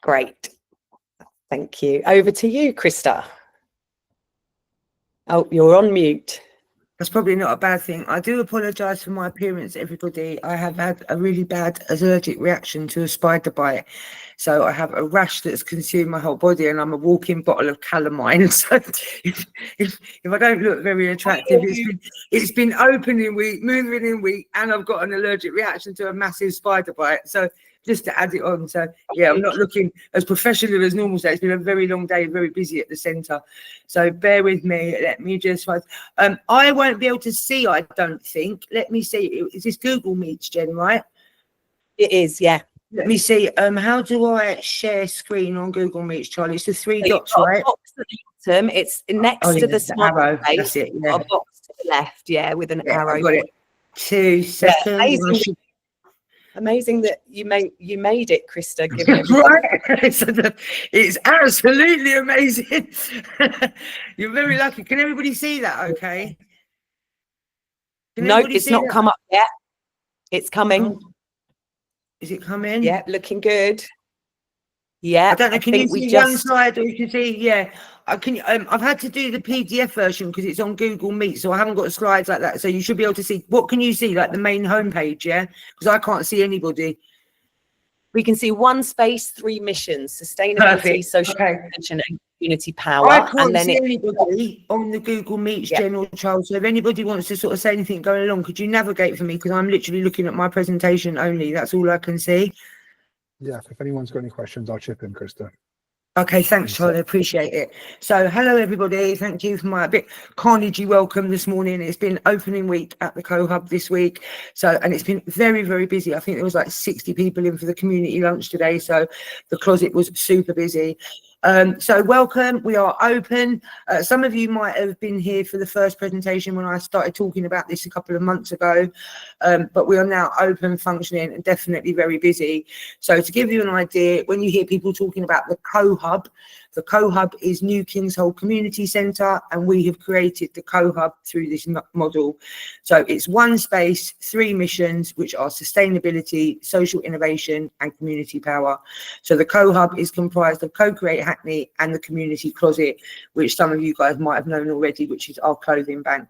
Great. Thank you. Over to you, Krista. Oh, you're on mute. That's probably not a bad thing. I do apologise for my appearance, everybody. I have had a really bad allergic reaction to a spider bite. So I have a rash that's consumed my whole body, and I'm a walking bottle of calamine. So if I don't look very attractive, it's been opening week, moving week, and I've got an allergic reaction to a massive spider bite. So just to add it on. So yeah, I'm not looking as professional as normal today. It's been a very long day, very busy at the centre. So bear with me. Let me just I won't be able to see, I don't think. Let me see. Is this Google Meets, Jen, right? It is, yeah. Let me see. How do I share screen on Google Meets, Charlie? It's the three dots, right? Box at the bottom. It's next to the smart arrow. face. That's it. Yeah. A box to the left, yeah, with an arrow. I got it. 2 seconds. Yeah, amazing that you made it, Krista. Right. It's absolutely amazing. You're very lucky. Can everybody see that? Okay. No, it's not come up yet. It's coming. Oh. Is it coming? Yeah, looking good. Yeah. I don't know. Can you see one slide, or you can see? Yeah. I've had to do the PDF version because it's on Google Meet, so I haven't got slides like that. So you should be able to see. What can you see? Like the main homepage, yeah? Because I can't see anybody. We can see one space, 3 missions: sustainability, social intervention, and community power. I can't see anybody on the Google Meets general child. So if anybody wants to sort of say anything going along, could you navigate for me? Because I'm literally looking at my presentation only. That's all I can see. Yeah, if anyone's got any questions, I'll chip in, Krista. Okay, thanks, Charlie. Appreciate it. So, hello, everybody. Thank you for my bit carnagey welcome this morning. It's been opening week at the Co-Hub this week. So, and it's been very, very busy. I think there was like 60 people in for the community lunch today. So the closet was super busy. So welcome, we are open. Some of you might have been here for the first presentation when I started talking about this a couple of months ago, but we are now open, functioning, and definitely very busy. So to give you an idea, when you hear people talking about the Co-Hub is New Kingshold Community Centre, and we have created the Co-Hub through this model. So it's one space, 3 missions, which are sustainability, social innovation, and community power. So the Co-Hub is comprised of CoCreate Hackney and the Community Closet, which some of you guys might have known already, which is our clothing bank.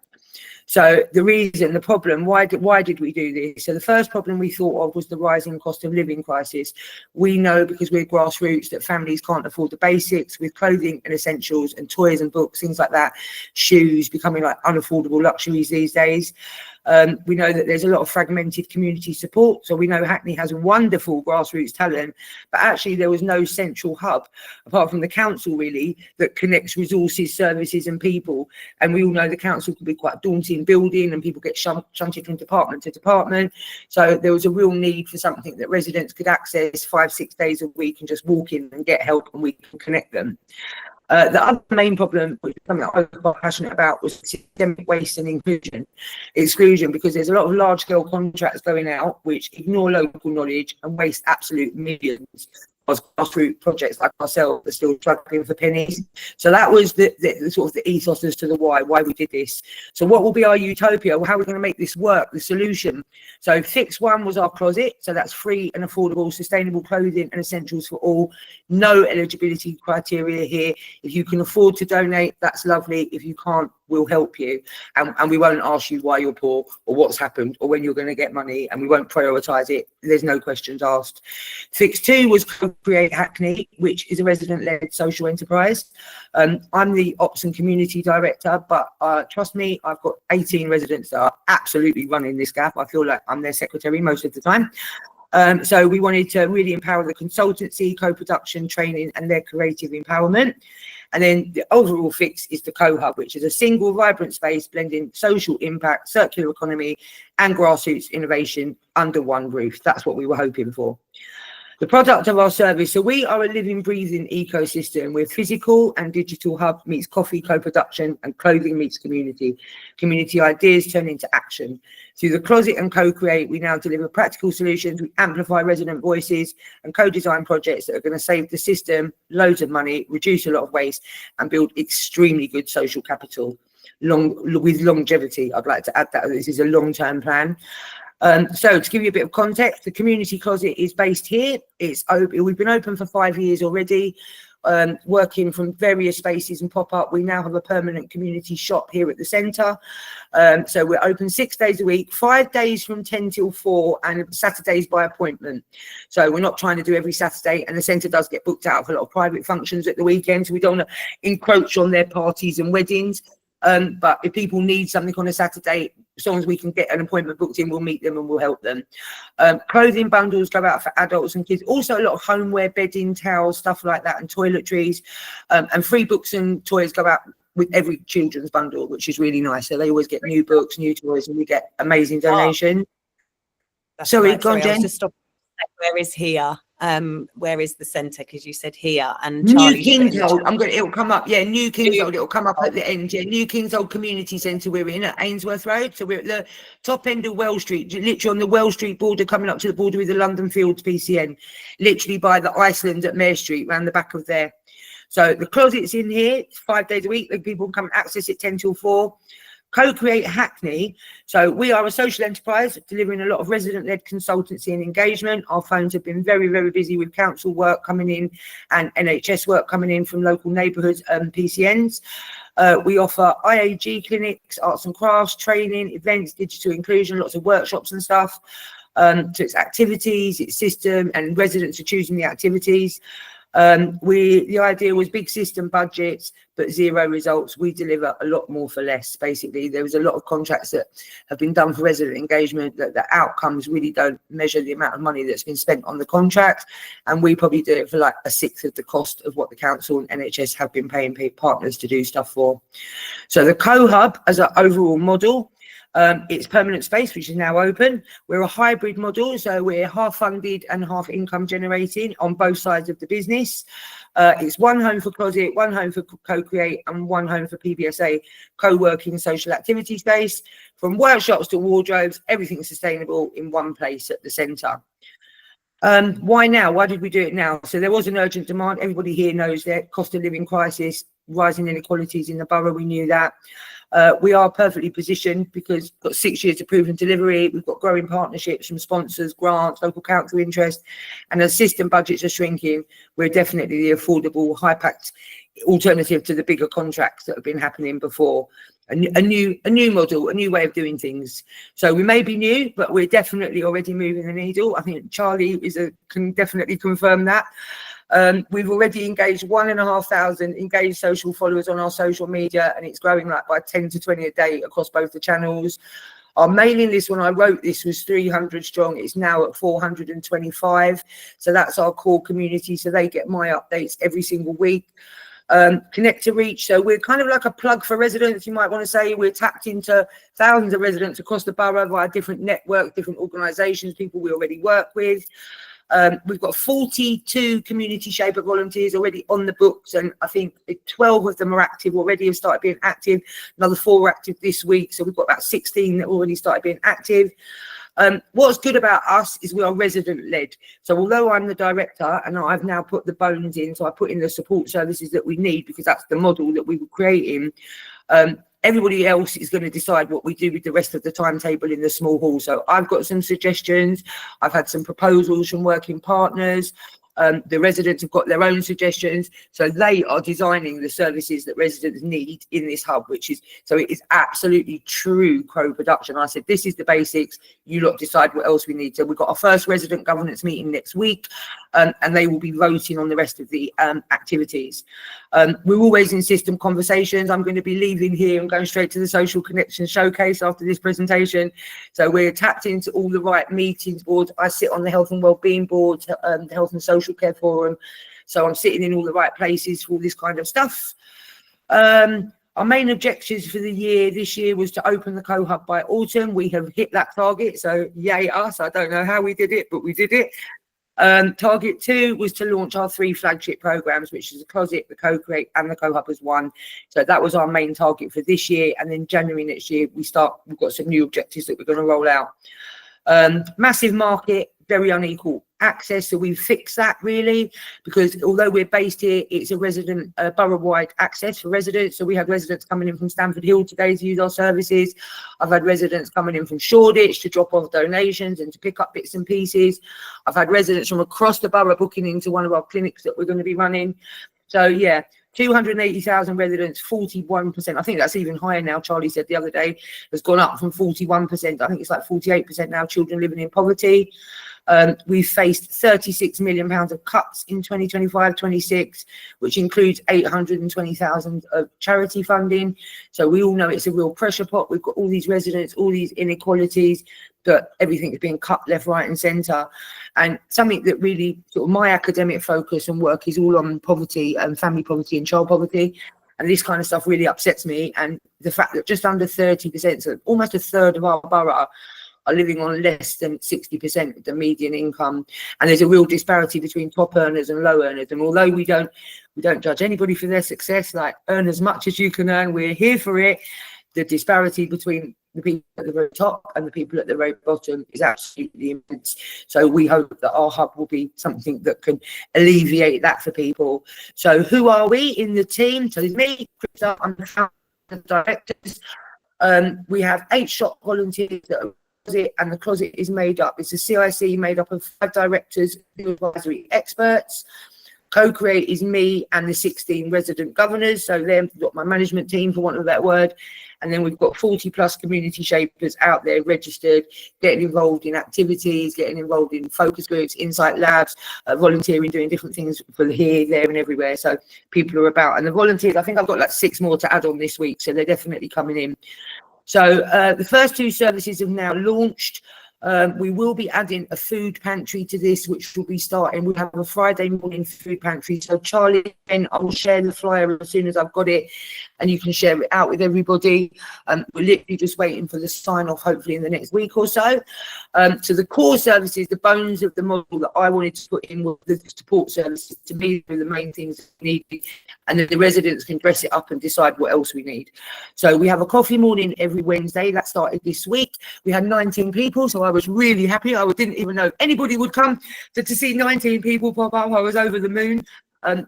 So the problem, why did we do this? So the first problem we thought of was the rising cost of living crisis. We know, because we're grassroots, that families can't afford the basics, with clothing and essentials and toys and books, things like that, shoes becoming like unaffordable luxuries these days. We know that there's a lot of fragmented community support. So we know Hackney has wonderful grassroots talent, but actually there was no central hub, apart from the council really, that connects resources, services and people. And we all know the council can be quite daunting building, and people get shunted from department to department. So there was a real need for something that residents could access 5-6 days a week and just walk in and get help, and we can connect them. The other main problem, which is something I was quite passionate about, was systemic waste and exclusion, because there's a lot of large-scale contracts going out which ignore local knowledge and waste absolute millions. Grassroots projects like ourselves are still struggling for pennies. So that was the sort of the ethos as to the why we did this. So what will be our utopia? Well, how are we going to make this work? The solution. So fix one was our closet. So that's free and affordable, sustainable clothing and essentials for all. No eligibility criteria here. If you can afford to donate, that's lovely. If you can't, we'll help you, and we won't ask you why you're poor or what's happened or when you're going to get money, and we won't prioritise it. There's no questions asked. Fix 2 was CoCreate Hackney, which is a resident-led social enterprise. I'm the Ops and Community Director, but trust me, I've got 18 residents that are absolutely running this gap. I feel like I'm their secretary most of the time. So we wanted to really empower the consultancy, co-production, training, and their creative empowerment. And then the overall fix is the Co-Hub, which is a single vibrant space blending social impact, circular economy, and grassroots innovation under one roof. That's what we were hoping for. The product of our service. So we are a living, breathing ecosystem where physical and digital hub meets coffee co-production and clothing meets community. Community ideas turn into action. Through the Closet and Co-Create, we now deliver practical solutions. We amplify resident voices and co-design projects that are going to save the system loads of money, reduce a lot of waste, and build extremely good social capital with longevity. I'd like to add that this is a long-term plan. So to give you a bit of context, the community closet is based here. It's open. We've been open for 5 years already, working from various spaces and pop up. We now have a permanent community shop here at the centre. So we're open 6 days a week, 5 days from 10 till 4, and Saturdays by appointment. So we're not trying to do every Saturday, and the centre does get booked out for a lot of private functions at the weekend. So we don't want to encroach on their parties and weddings. But if people need something on a Saturday, as long as we can get an appointment booked in, we'll meet them and we'll help them. Clothing bundles go out for adults and kids. Also a lot of homeware, bedding, towels, stuff like that, and toiletries. And free books and toys go out with every children's bundle, which is really nice. So they always get new books, new toys, and we get amazing donations. Sorry, go on, Jen. Where is here? Where is the centre? Because you said here, and New Kingshold. It'll come up. Yeah, New Kingshold. It'll come up at the end. Yeah, New Kingshold Community Centre. We're in at Ainsworth Road, so we're at the top end of Well Street, literally on the Well Street border, coming up to the border with the London Fields PCN, literally by the Iceland at Mare Street, round the back of there. So the closet's in here. It's 5 days a week. The people can come and access it 10 till 4. CoCreate Hackney. So we are a social enterprise delivering a lot of resident-led consultancy and engagement. Our phones have been very, very busy with council work coming in and NHS work coming in from local neighbourhoods and PCNs. We offer IAG clinics, arts and crafts, training, events, digital inclusion, lots of workshops and stuff. So it's activities, it's system, and residents are choosing the activities. The idea was big system budgets, but zero results. We deliver a lot more for less. Basically, there was a lot of contracts that have been done for resident engagement that the outcomes really don't measure the amount of money that's been spent on the contract, and we probably do it for like a sixth of the cost of what the council and NHS have been paying partners to do stuff for. So the co-hub as an overall model, it's permanent space, which is now open. We're a hybrid model, so we're half funded and half income generating on both sides of the business. It's one home for closet, one home for CoCreate, and one home for PBSA, co-working social activity space. From workshops to wardrobes, everything sustainable in one place at the centre. Why now? Why did we do it now? So there was an urgent demand. Everybody here knows that cost of living crisis, rising inequalities in the borough. We knew that. We are perfectly positioned because we've got 6 years of proven delivery. We've got growing partnerships from sponsors, grants, local council interest, and as system budgets are shrinking, we're definitely the affordable, high-packed alternative to the bigger contracts that have been happening before. A new model, a new way of doing things. So we may be new, but we're definitely already moving the needle. I think Charlie can definitely confirm that. We've already engaged 1,500 engaged social followers on our social media, and it's growing like by 10 to 20 a day across both the channels. Our mailing list when I wrote this was 300 strong. It's now at 425. So that's our core community. So they get my updates every single week. Connect to reach. So we're kind of like a plug for residents. You might want to say we're tapped into thousands of residents across the borough via different networks, different organisations, people we already work with. We've got 42 community shaper volunteers already on the books, and I think 12 of them are active already, have started being active. Another 4 are active this week, so we've got about 16 that already started being active. What's good about us is we are resident led. So although I'm the director and I've now put the bones in, so I put in the support services that we need because that's the model that we were creating. Everybody else is going to decide what we do with the rest of the timetable in the small hall. So I've got some suggestions. I've had some proposals from working partners. The residents have got their own suggestions. So they are designing the services that residents need in this hub, so it is absolutely true co-production. I said, this is the basics. You lot decide what else we need. So we've got our first resident governance meeting next week, and they will be voting on the rest of the activities. We're always in system conversations. I'm going to be leaving here and going straight to the Social Connection Showcase after this presentation. So we're tapped into all the right meetings boards. I sit on the Health and Wellbeing Board, the Health and Social Care Forum. So I'm sitting in all the right places for all this kind of stuff. Our main objectives for this year was to open the co-hub by autumn. We have hit that target. So yay us. I don't know how we did it, but we did it. Target 2 was to launch our 3 flagship programs, which is the Closet, the CoCreate, and the Co-hub as one. So that was our main target for this year. And then January next year, we've got some new objectives that we're going to roll out. Massive market, very unequal access. So we've fixed that really, because although we're based here, it's a resident borough-wide access for residents. So we had residents coming in from Stamford Hill today to use our services. I've had residents coming in from Shoreditch to drop off donations and to pick up bits and pieces. I've had residents from across the borough booking into one of our clinics that we're going to be running. So yeah, 280,000 residents, 41%. I think that's even higher now. Charlie said the other day has gone up from 41%. I think it's like 48% now, children living in poverty. We've faced £36 million of cuts in 2025-26, which includes 820,000 of charity funding. So we all know it's a real pressure pot. We've got all these residents, all these inequalities, that everything is being cut left, right and centre. And something that really sort of my academic focus and work is all on poverty and family poverty and child poverty. And this kind of stuff really upsets me. And the fact that just under 30%, so almost a third of our borough, are living on less than 60% of the median income, and there's a real disparity between top earners and low earners. And although we don't judge anybody for their success, like earn as much as you can earn, we're here for it. The disparity between the people at the very top and the people at the very bottom is absolutely immense. So we hope that our hub will be something that can alleviate that for people. So who are we in the team? So there's me, Krista, I'm the founder of the directors. We have 8 shop volunteers that are and the closet is made up. It's a CIC made up of 5 directors, advisory experts. CoCreate is me and the 16 resident governors. So they've got my management team, for want of a better word. And then we've got 40 plus community shapers out there registered, getting involved in activities, getting involved in focus groups, insight labs, volunteering, doing different things for here, there and everywhere. So people are about. And the volunteers, I think I've got like 6 more to add on this week. So they're definitely coming in. So the first 2 services have now launched. We will be adding a food pantry to this, which will be starting. We'll have a Friday morning food pantry. So Charlie, and I will share the flyer as soon as I've got it, and you can share it out with everybody. We're literally just waiting for the sign off, hopefully in the next week or so. So the core services, the bones of the model that I wanted to put in were the support services. To me, the main things needed, and then the residents can dress it up and decide what else we need. So we have a coffee morning every Wednesday. That started this week. We had 19 people, so I was really happy. I didn't even know if anybody would come to see 19 people pop up. I was over the moon.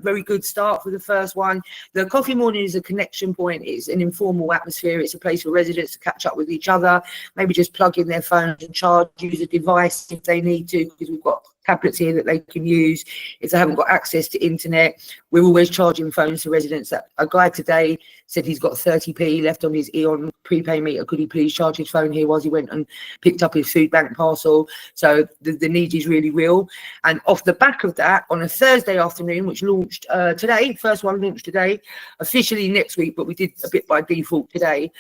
Very good start for the first one. The coffee morning is a connection point. It's an informal atmosphere. It's a place for residents to catch up with each other, maybe just plug in their phones and charge, use a device if they need to, because we've got tablets here that they can use if they haven't got access to internet. We're always charging phones to residents. A guy today said he's got 30p left on his Eon prepay meter. Could he please charge his phone here whilst he went and picked up his food bank parcel? So the need is really real. And off the back of that, on a Thursday afternoon, which launched today, first one launched today, officially next week, but we did a bit by default today.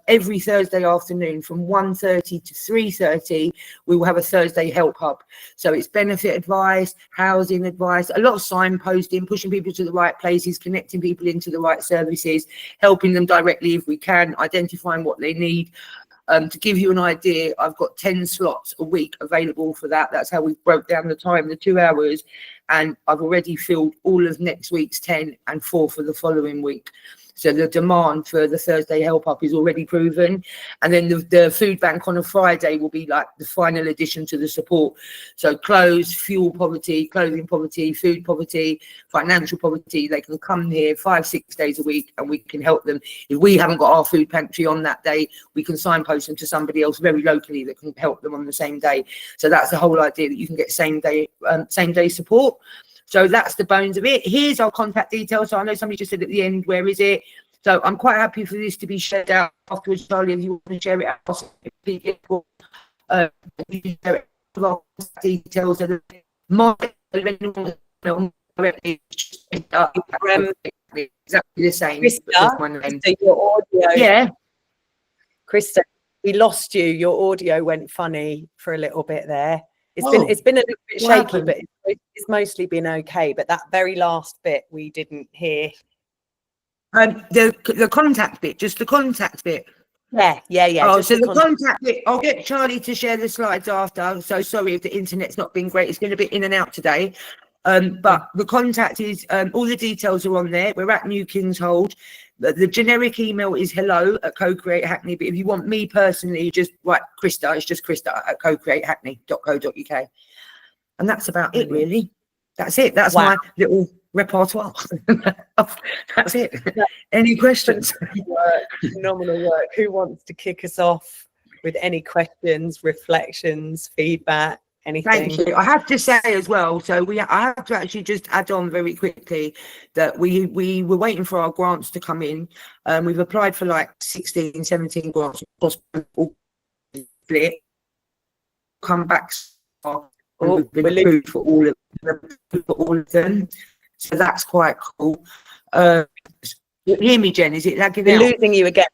Every Thursday afternoon from 1:30 to 3:30, we will have a Thursday help hub. So it's benefit advice, housing advice, a lot of signposting, pushing people to the right places, connecting people into the right services, helping them directly if we can, identifying what they need. To give you an idea, I've got 10 slots a week available for that. That's how we broke down the time, the 2 hours, and I've already filled all of next week's 10 and 4 for the following week. So the demand for the Thursday help up is already proven. And then the food bank on a Friday will be like the final addition to the support. So clothes, fuel poverty, clothing poverty, food poverty, financial poverty. They can come here 5-6 days a week and we can help them. If we haven't got our food pantry on that day, we can signpost them to somebody else very locally that can help them on the same day. So that's the whole idea, that you can get same day support. So that's the bones of it. Here's our contact details. So I know somebody just said at the end, where is it? So I'm quite happy for this to be shared out afterwards, Charlie, if you want to share it out. You can share it with our details. Exactly the same. Krista, your audio. Yeah. Krista, we lost you. Your audio went funny for a little bit there. It's been a little bit shaky, but it's mostly been okay. But that very last bit we didn't hear. The contact bit, just the contact bit. Yeah. Oh, so the contact bit, I'll get Charlie to share the slides after. So sorry if the internet's not been great. It's going to be in and out today. But the contact is, all the details are on there. We're at New King's Hold. The generic email is hello@CoCreate Hackney, but if you want me personally, just write Krista. It's just Krista@CoCreateHackney.co.uk. And that's about it, really. That's it. That's my little repertoire. That's it. Any questions? Phenomenal work. Who wants to kick us off with any questions, reflections, feedback, anything? Thank you. I have to say as well, so I have to actually just add on very quickly that we were waiting for our grants to come in. We've applied for like 16, 17 grants, split, come back. We've been approved for all of them, so that's quite cool. You hear me, Jen? Is it lagging out? Losing you again.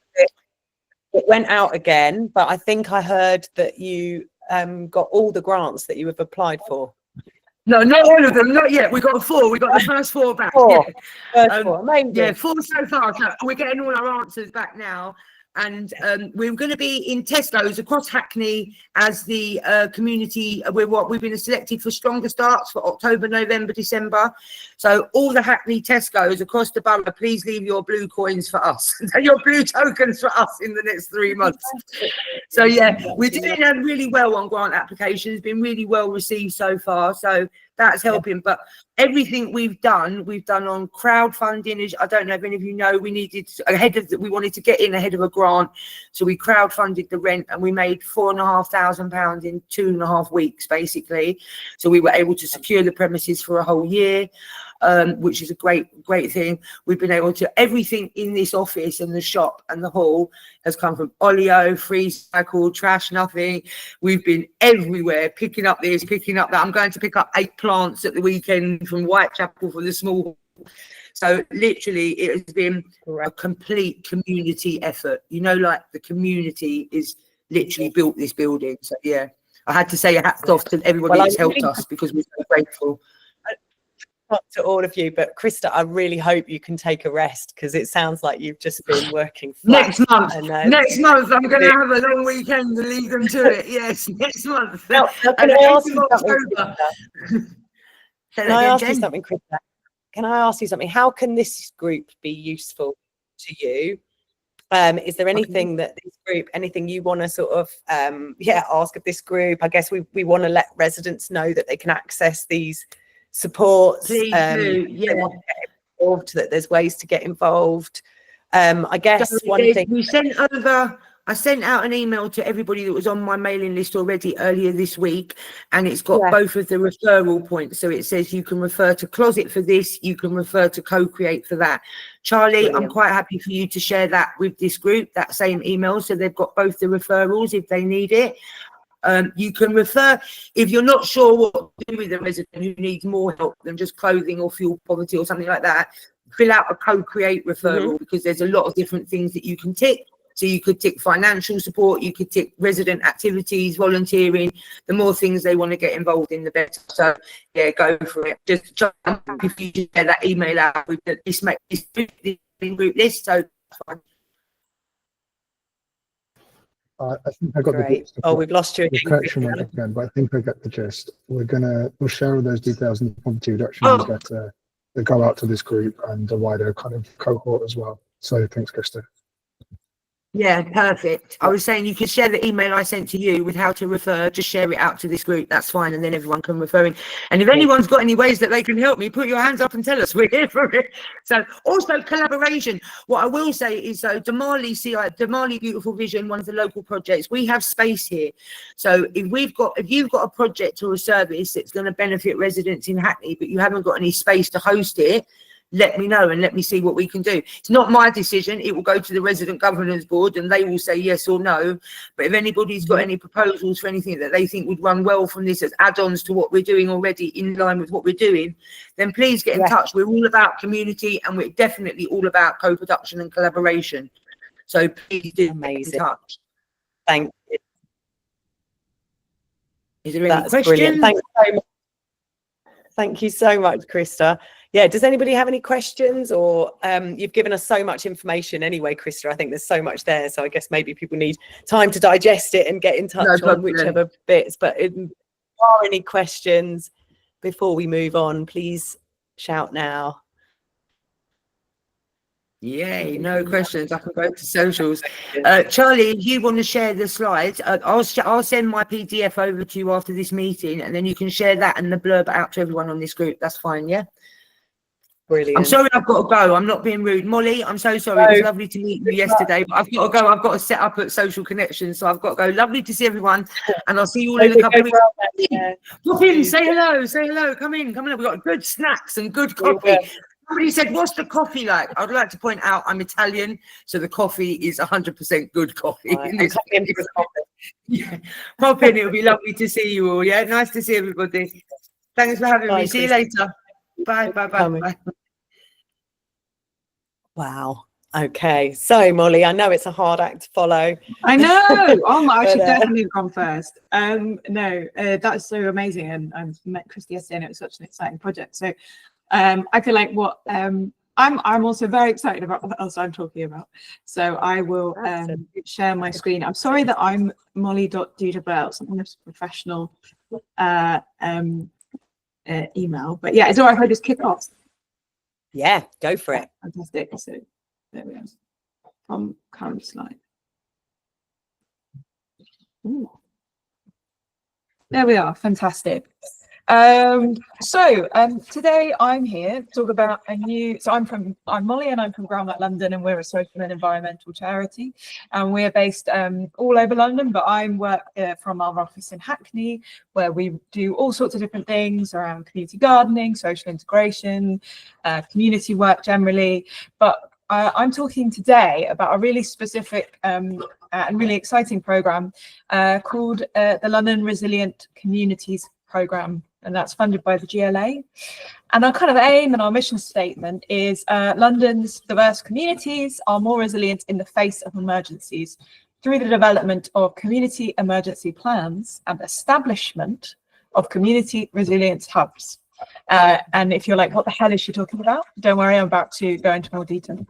It went out again, but I think I heard that you got all the grants that you have applied for. No, not all of them, not yet. We got 4. We got the first 4 back. Four. Yeah. Yeah, 4 so far. So we're getting all our answers back now. And we're going to be in Tesco's across Hackney as the community. We've been selected for Stronger Starts for October, November, December. So all the Hackney Tesco's across the borough, please leave your blue coins for us, your blue tokens for us in the next 3 months. So yeah, we're doing really well on grant applications. Been really well received so far. So that's helping. But everything we've done on crowdfunding. I don't know if any of you know, we wanted to get in ahead of a grant, so we crowdfunded the rent, and we made £4,500 in 2.5 weeks, basically. So we were able to secure the premises for a whole year, which is a great thing. We've been able to, everything in this office and the shop and the hall has come from Olio, free cycle, trash, nothing. We've been everywhere, picking up this, picking up that. I'm going to pick up 8 plants at the weekend from Whitechapel for the small. So literally it has been a complete community effort. Like the community is literally built this building. So yeah, I had to say hats off to everybody that's helped us, because we're so grateful. Not to all of you, but Krista, I really hope you can take a rest, because it sounds like you've just been working next month. Next month, I'm going to have a long weekend to lead them to it. Yes, next month. Now, can I ask you something, Krista? Can I ask you something? How can this group be useful to you? Is there anything that this group, anything you want to sort of ask of this group? I guess we want to let residents know that they can access these supports. Please do, involved, that there's ways to get involved. I guess I sent out an email to everybody that was on my mailing list already earlier this week, and it's got both of the referral points. So it says you can refer to Closet for this, you can refer to CoCreate for that. Charlie, brilliant. I'm quite happy for you to share that with this group, that same email, so they've got both the referrals if they need it. You can refer, if you're not sure what to do with a resident who needs more help than just clothing or fuel poverty or something like that, fill out a CoCreate referral, because there's a lot of different things that you can tick. So you could tick financial support, you could tick resident activities, volunteering. The more things they want to get involved in, the better. So yeah, go for it. Just jump if you just get that email out with this group list. So fine. I think I got the gist. Oh, we've lost you again. But I think I get the gist. We'll share all those details in the poverty reduction newsletter that go out to this group and a wider kind of cohort as well. So thanks, Krista. Yeah, perfect. I was saying you could share the email I sent to you with how to refer, just share it out to this group. That's fine. And then everyone can refer in. And if anyone's got any ways that they can help me, put your hands up and tell us. We're here for it. So also collaboration. What I will say is, so Damali Beautiful Vision, one of the local projects, we have space here. So if you've got a project or a service that's going to benefit residents in Hackney, but you haven't got any space to host it, let me know and let me see what we can do. It's not my decision. It will go to the resident governance board and they will say yes or no. But if anybody's got any proposals for anything that they think would run well from this as add-ons to what we're doing already in line with what we're doing, then please get in touch. We're all about community and we're definitely all about co-production and collaboration. So please do get in touch. Thank you. Is there any questions? Brilliant. Thanks so much. Thank you so much, Krista. Yeah, does anybody have any questions? Or you've given us so much information anyway, Krista. I think there's so much there. So I guess maybe people need time to digest it and get in touch on whichever bits. But if there are any questions before we move on, please shout now. Yay, no questions. I can go to socials. Charlie, if you want to share the slides, I'll send my PDF over to you after this meeting, and then you can share that and the blurb out to everyone on this group. That's fine, yeah? Brilliant. I'm sorry I've got to go. I'm not being rude. Molly, I'm so sorry. It was lovely to meet you yesterday, but I've got to go. I've got to set up at Social Connections, so I've got to go. Lovely to see everyone, and I'll see you all in a couple of weeks. Pop in, say hello, say hello. Come in, come in. We've got good snacks and good coffee. Somebody said, what's the coffee like? I'd like to point out I'm Italian, so the coffee is 100% good coffee. Right, in this yeah. Pop in, it'll be lovely to see you all. Yeah, nice to see everybody. Thanks for having me. See you later. Bye, bye, bye, bye. Wow. Okay. So, Molly, I know it's a hard act to follow. I know. Oh, I should definitely have gone first. That's so amazing. And I met Christy yesterday, and it was such an exciting project. So, I feel like what I'm also very excited about what else I'm talking about. So I will share my screen. I'm sorry that I'm molly.dudabel, something of a professional email, but yeah, it's all right if I just kick off. Yeah, go for it. Fantastic. So there we go. Current slide. Ooh. There we are. Fantastic. Today I'm here to talk about I'm Molly, and I'm from Groundwork London, and we're a social and environmental charity, and we're based all over London, but I work from our office in Hackney, where we do all sorts of different things around community gardening, social integration, community work generally. But I'm talking today about a really specific and really exciting programme called the London Resilient Communities Programme, and that's funded by the GLA. And our kind of aim and our mission statement is London's diverse communities are more resilient in the face of emergencies through the development of community emergency plans and establishment of community resilience hubs. And if you're like, what the hell is she talking about? Don't worry, I'm about to go into more detail.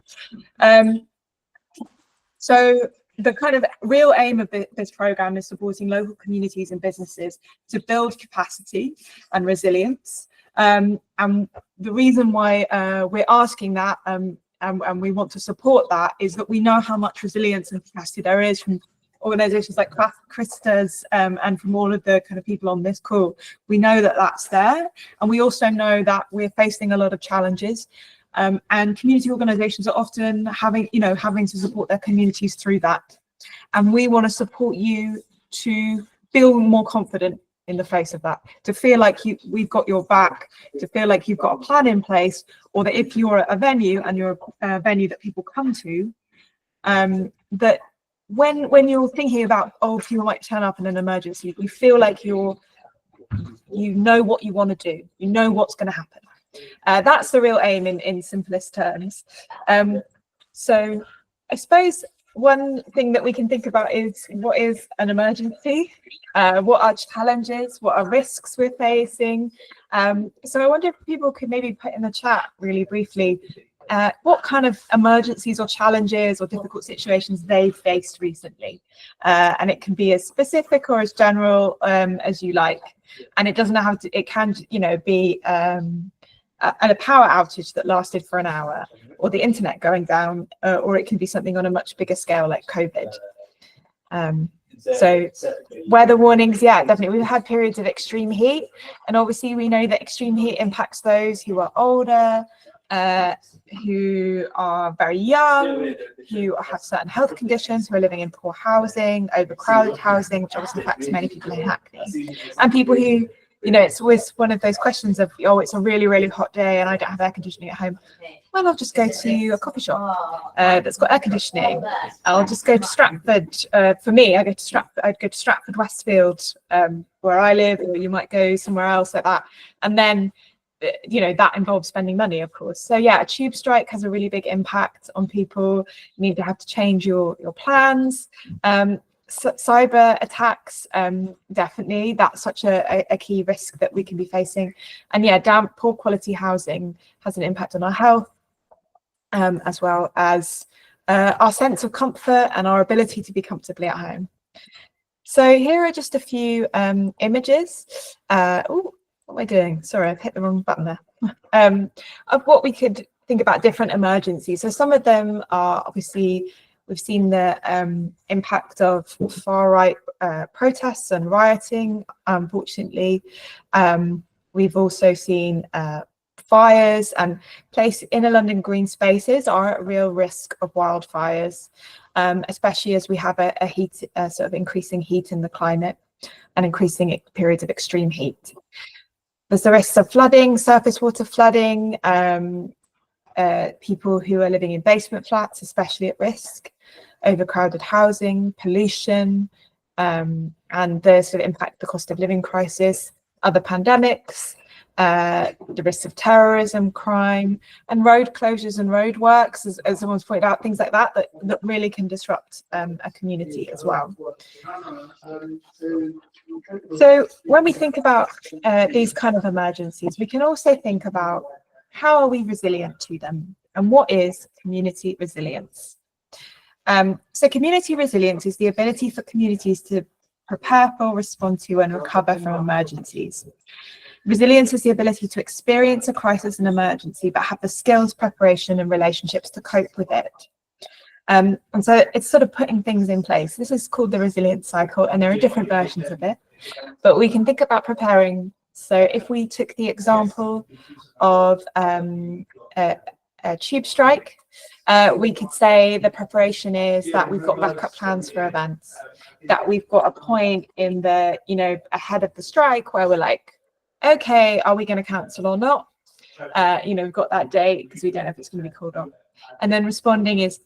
So the kind of real aim of this programme is supporting local communities and businesses to build capacity and resilience. And the reason why we're asking that and we want to support that is that we know how much resilience and capacity there is from organisations like Krista's and from all of the kind of people on this call. We know that that's there, and we also know that we're facing a lot of challenges. And community organisations are often having to support their communities through that. And we want to support you to feel more confident in the face of that, to feel like we've got your back, to feel like you've got a plan in place, or that if you're a venue and you're a venue that people come to, that when you're thinking about, people might turn up in an emergency, we feel like you know what you want to do, you know what's going to happen. That's the real aim in simplest terms. So I suppose one thing that we can think about is, what is an emergency? What are challenges? What are risks we're facing? So I wonder if people could maybe put in the chat really briefly what kind of emergencies or challenges or difficult situations they've faced recently. And it can be as specific or as general as you like. And it doesn't have to, it can, be a power outage that lasted for an hour, or the internet going down, or it can be something on a much bigger scale like COVID. So weather warnings, yeah, definitely. We've had periods of extreme heat, and obviously we know that extreme heat impacts those who are older, who are very young, who have certain health conditions, who are living in poor housing, overcrowded housing, which obviously affects many people in Hackney, and people who, it's always one of those questions of, it's a really, really hot day and I don't have air conditioning at home. Well, I'll just go to a coffee shop that's got air conditioning. I'll just go to Stratford. For me, I'd go to Stratford Westfield, where I live, or you might go somewhere else like that. And then, that involves spending money, of course. So yeah, a tube strike has a really big impact on people. You need to have to change your plans. Cyber attacks, definitely, that's such a key risk that we can be facing. And yeah, poor quality housing has an impact on our health, as well as our sense of comfort and our ability to be comfortably at home. So here are just a few images. What am I doing? Sorry, I've hit the wrong button there. Of what we could think about different emergencies. So some of them are obviously, we've seen the impact of far-right protests and rioting, unfortunately. We've also seen fires, and inner London green spaces are at real risk of wildfires, especially as we have a sort of increasing heat in the climate and increasing periods of extreme heat. There's the risks of flooding, surface water flooding, people who are living in basement flats, especially at risk, overcrowded housing, pollution, and the sort of impact, the cost of living crisis, other pandemics, the risks of terrorism, crime, and road closures and road works, as someone's pointed out, things like that really can disrupt a community as well. So when we think about these kind of emergencies, we can also think about how are we resilient to them, and what is community resilience? So community resilience is the ability for communities to prepare for, respond to, and recover from emergencies. Resilience is the ability to experience a crisis and emergency, but have the skills, preparation, and relationships to cope with it. And so it's sort of putting things in place. This is called the resilience cycle, and there are different versions of it, but we can think about preparing. So if we took the example of a tube strike, we could say the preparation is that we've got backup plans for events, that we've got a point in the, ahead of the strike where we're like, okay, are we going to cancel or not? We've got that date because we don't know if it's going to be called off. And then responding is,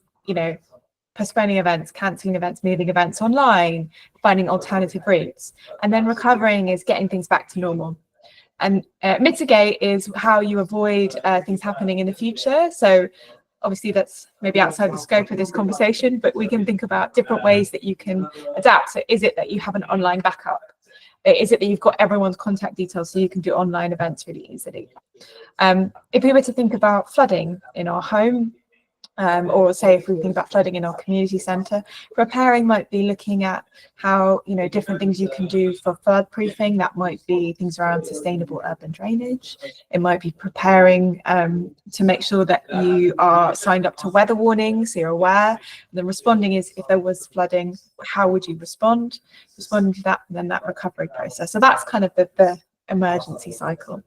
postponing events, cancelling events, moving events online, finding alternative routes. And then recovering is getting things back to normal. And mitigate is how you avoid things happening in the future. So obviously that's maybe outside the scope of this conversation, but we can think about different ways that you can adapt. So is it that you have an online backup? Is it that you've got everyone's contact details so you can do online events really easily? If we were to think about flooding in our home, or say if we think about flooding in our community centre, preparing might be looking at how, different things you can do for flood proofing. That might be things around sustainable urban drainage. It might be preparing to make sure that you are signed up to weather warnings, so you're aware. And then responding is, if there was flooding, how would you respond? Responding to that, and then that recovery process. So that's kind of the emergency cycle.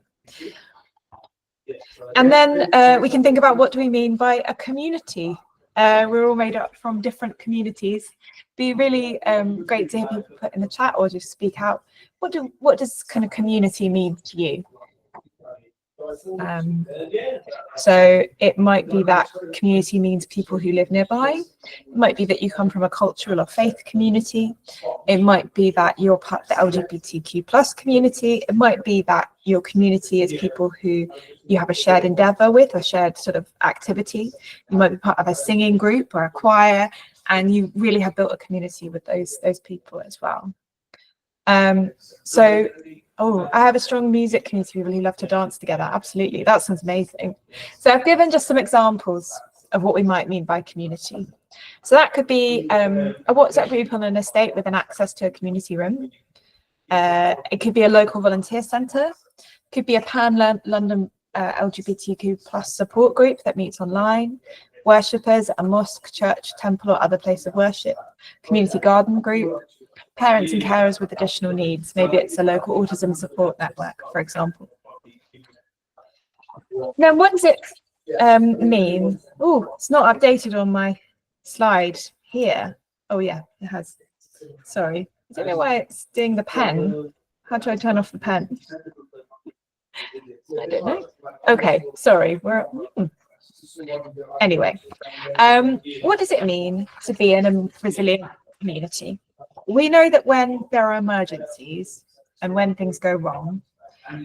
And then we can think about, what do we mean by a community? We're all made up from different communities. Be really great to hear people put in the chat or just speak out. What does kind of community mean to you? So it might be that community means people who live nearby. It might be that you come from a cultural or faith community. It might be that you're part of the LGBTQ+ community. It might be that your community is people who you have a shared endeavour with, a shared sort of activity. You might be part of a singing group or a choir, and you really have built a community with those people as well. Oh, I have a strong music community, people who love to dance together. Absolutely, that sounds amazing. So I've given just some examples of what we might mean by community. So that could be a WhatsApp group on an estate with an access to a community room. It could be a local volunteer centre. It could be a pan-London LGBTQ+ support group that meets online. Worshippers, a mosque, church, temple, or other place of worship. Community garden group. Parents and carers with additional needs. Maybe it's a local autism support network, for example. Now, what does it mean? Oh, it's not updated on my slide here. Oh yeah, it has. Sorry, I don't know why it's doing the pen. How do I turn off the pen? I don't know. Okay, sorry. Anyway, what does it mean to be in a resilient community? We know that when there are emergencies and when things go wrong,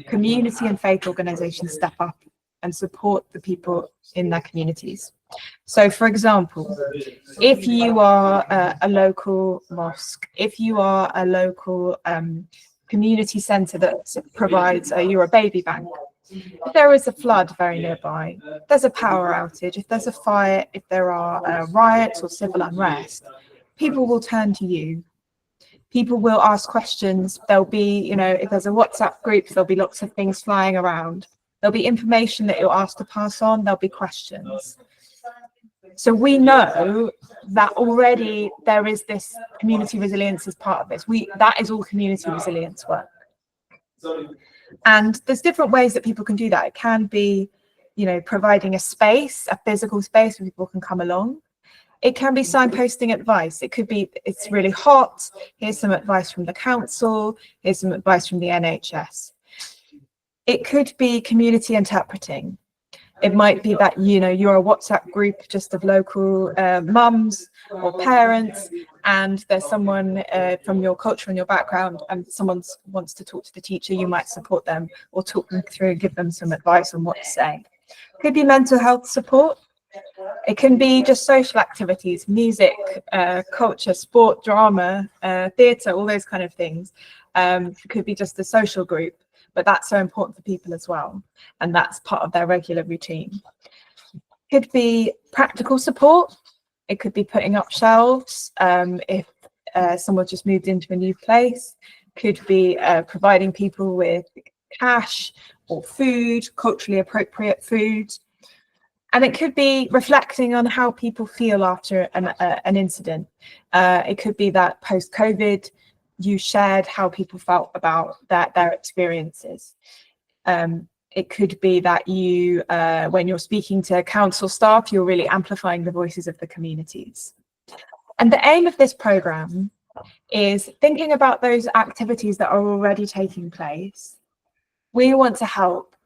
community and faith organisations step up and support the people in their communities. So, for example, if you are a local mosque, if you are a local community centre that provides you're a baby bank, if there is a flood very nearby, there's a power outage, if there's a fire, if there are riots or civil unrest, people will turn to you. People will ask questions. There'll be, if there's a WhatsApp group, there'll be lots of things flying around. There'll be information that you're asked to pass on. There'll be questions. So we know that already there is this community resilience as part of this. That is all community resilience work. And there's different ways that people can do that. It can be, you know, providing a space, a physical space where people can come along. It can be signposting advice. It could be, it's really hot, here's some advice from the council, here's some advice from the NHS. It could be community interpreting. It might be that, you know, you're a WhatsApp group just of local mums or parents, and there's someone from your culture and your background, and someone wants to talk to the teacher. You might support them or talk them through and give them some advice on what to say. It could be mental health support. It can be just social activities, music, culture, sport, drama, theatre, all those kind of things. It could be just a social group. But that's so important for people as well, and that's part of their regular routine. Could be practical support. It could be putting up shelves if someone just moved into a new place. Could be providing people with cash or food, culturally appropriate food. And it could be reflecting on how people feel after an incident. It could be that post-COVID, you shared how people felt about their experiences. It could be that you, when you're speaking to council staff, you're really amplifying the voices of the communities. And the aim of this programme is thinking about those activities that are already taking place. We want to help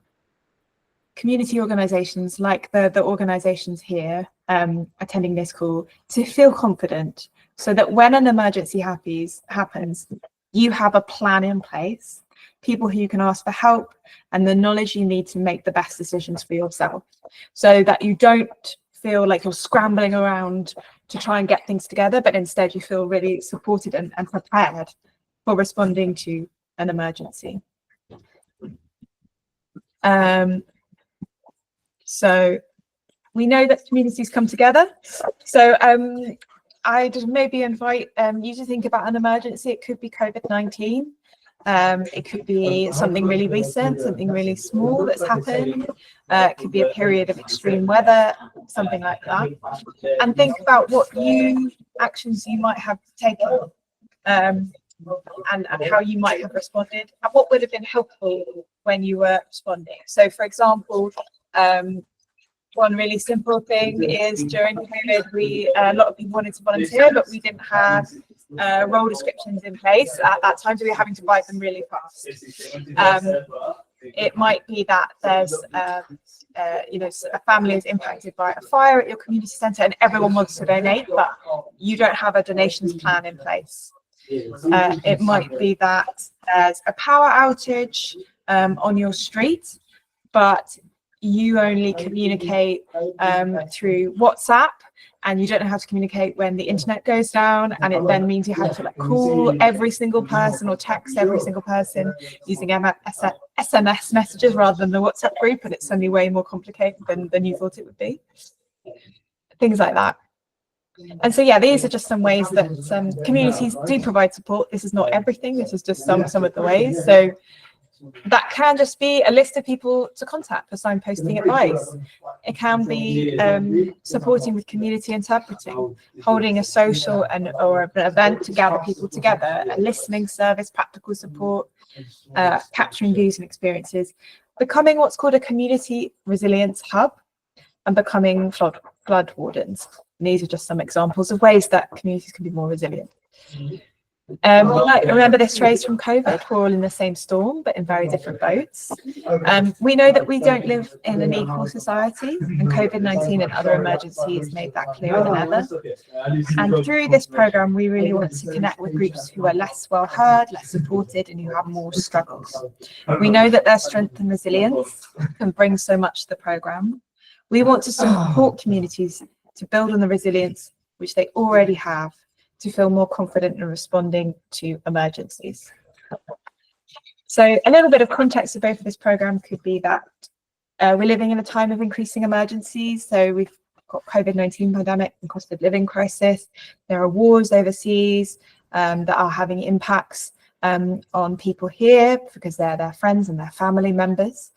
community organisations like the organisations here attending this call to feel confident, so that when an emergency happens, you have a plan in place, people who you can ask for help, and the knowledge you need to make the best decisions for yourself, so that you don't feel like you're scrambling around to try and get things together, but instead you feel really supported and prepared for responding to an emergency. So we know that communities come together. So I'd maybe invite you to think about an emergency. It could be COVID-19. It could be something really recent, something really small that's happened. It could be a period of extreme weather, something like that. And think about what actions you might have taken and how you might have responded, and what would have been helpful when you were responding. So, for example, one really simple thing is during COVID, a lot of people wanted to volunteer, but we didn't have role descriptions in place at that time, so we were having to write them really fast. It might be that there's, you know, a family is impacted by a fire at your community centre and everyone wants to donate, but you don't have a donations plan in place. It might be that there's a power outage on your street, but you only communicate through WhatsApp, and you don't know how to communicate when the internet goes down, and it then means you have to like call every single person or text every single person using SMS messages rather than the WhatsApp group, and it's suddenly way more complicated than you thought it would be. Things like that. And so, yeah, these are just some ways that some communities do provide support. This is not everything. This is just some of the ways. So that can just be a list of people to contact for signposting advice. It can be supporting with community interpreting, holding a social or an event to gather people together, a listening service, practical support, capturing views and experiences, becoming what's called a community resilience hub, and becoming flood wardens. And these are just some examples of ways that communities can be more resilient. Remember this phrase from COVID, we're all in the same storm, but in very different boats. We know that we don't live in an equal society, and COVID-19 and other emergencies made that clearer than ever. And through this programme, we really want to connect with groups who are less well heard, less supported, and who have more struggles. We know that their strength and resilience can bring so much to the programme. We want to support communities to build on the resilience which they already have, to feel more confident in responding to emergencies. So a little bit of context of both of this programme could be that we're living in a time of increasing emergencies. So we've got COVID-19 pandemic and cost of living crisis. There are wars overseas that are having impacts on people here because they're their friends and their family members.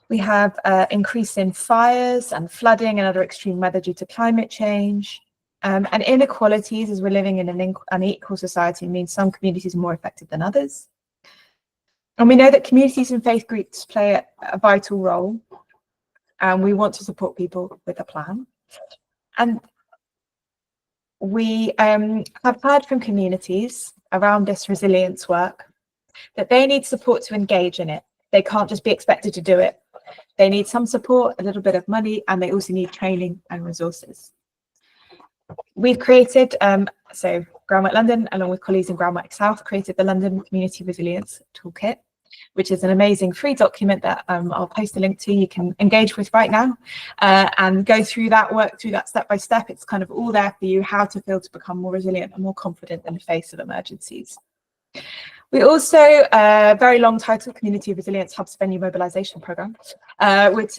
We have increase in fires and flooding and other extreme weather due to climate change. And inequalities, as we're living in an unequal society, means some communities are more affected than others. And we know that communities and faith groups play a vital role, and we want to support people with a plan. And we have heard from communities around this resilience work that they need support to engage in it. They can't just be expected to do it. They need some support, a little bit of money, and they also need training and resources. We've created, so Groundwork London, along with colleagues in Groundwork South, created the London Community Resilience Toolkit, which is an amazing free document that I'll post a link to, you can engage with right now and go through that, work through that step by step. It's kind of all there for you, how to feel to become more resilient and more confident in the face of emergencies. We also, very long title, Community Resilience Hubs Venue Mobilisation Programme, which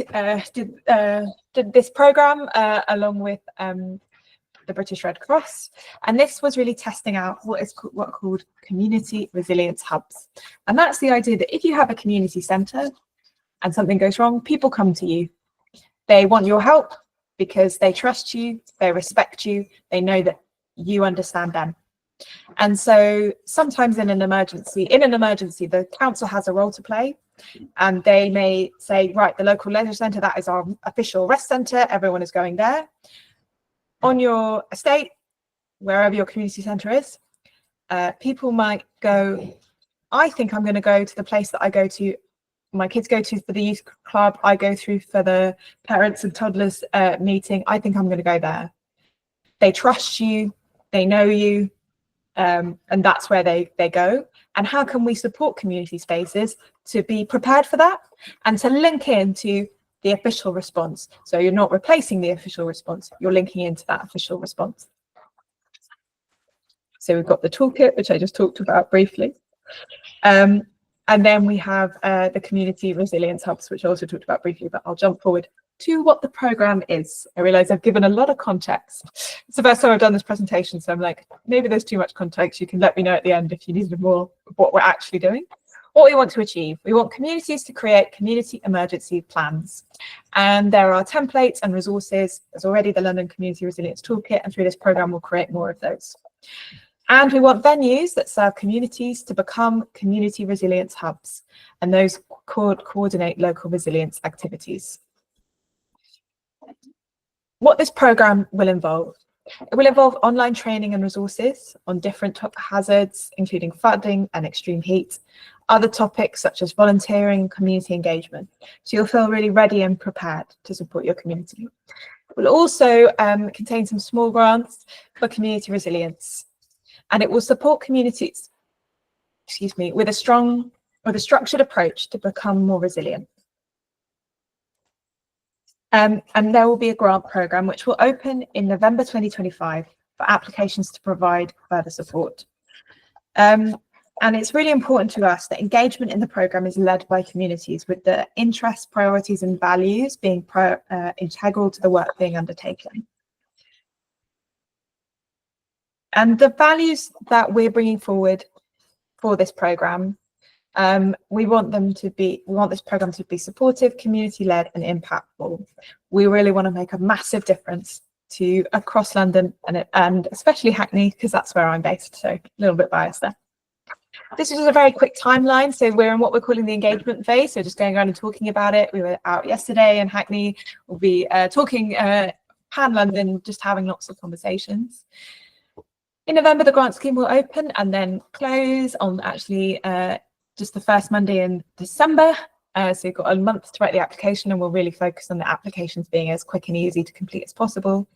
did this programme along with the British Red Cross, and this was really testing out what are called community resilience hubs. And that's the idea that if you have a community centre and something goes wrong, people come to you. They want your help because they trust you, they respect you, they know that you understand them. And so sometimes in an emergency, the council has a role to play, and they may say, right, the local leisure centre, that is our official rest centre, everyone is going there. On your estate, wherever your community centre is, people might go, I think I'm going to go to the place that I go to, my kids go to for the youth club, I go through for the parents and toddlers meeting, I think I'm going to go there. They trust you, they know you, and that's where they go. And how can we support community spaces to be prepared for that and to link into the official response? So you're not replacing the official response, you're linking into that official response. So we've got the toolkit, which I just talked about briefly. And then we have the community resilience hubs, which I also talked about briefly, but I'll jump forward to what the programme is. I realise I've given a lot of context. It's the first time I've done this presentation, so I'm like, maybe there's too much context. You can let me know at the end if you need more of what we're actually doing. What we want to achieve, we want communities to create community emergency plans. And there are templates and resources. There's already the London Community Resilience Toolkit, and through this programme we'll create more of those. And we want venues that serve communities to become community resilience hubs, and those coordinate local resilience activities. What this programme will involve, it will involve online training and resources on different hazards, including flooding and extreme heat, other topics such as volunteering and community engagement. So you'll feel really ready and prepared to support your community. It will also contain some small grants for community resilience, and it will support communities, with a structured approach to become more resilient. And there will be a grant programme which will open in November 2025 for applications to provide further support. And it's really important to us that engagement in the programme is led by communities, with the interests, priorities and values being integral to the work being undertaken. And the values that we're bringing forward for this programme, we want this programme to be supportive, community-led and impactful. We really want to make a massive difference to across London and especially Hackney, because that's where I'm based, so a little bit biased there. This is just a very quick timeline. So we're in what we're calling the engagement phase. So just going around and talking about it. We were out yesterday in Hackney. We'll be talking pan-London, just having lots of conversations. In November, the grant scheme will open and then close on actually just the first Monday in December. So you've got a month to write the application, and we'll really focus on the applications being as quick and easy to complete as possible.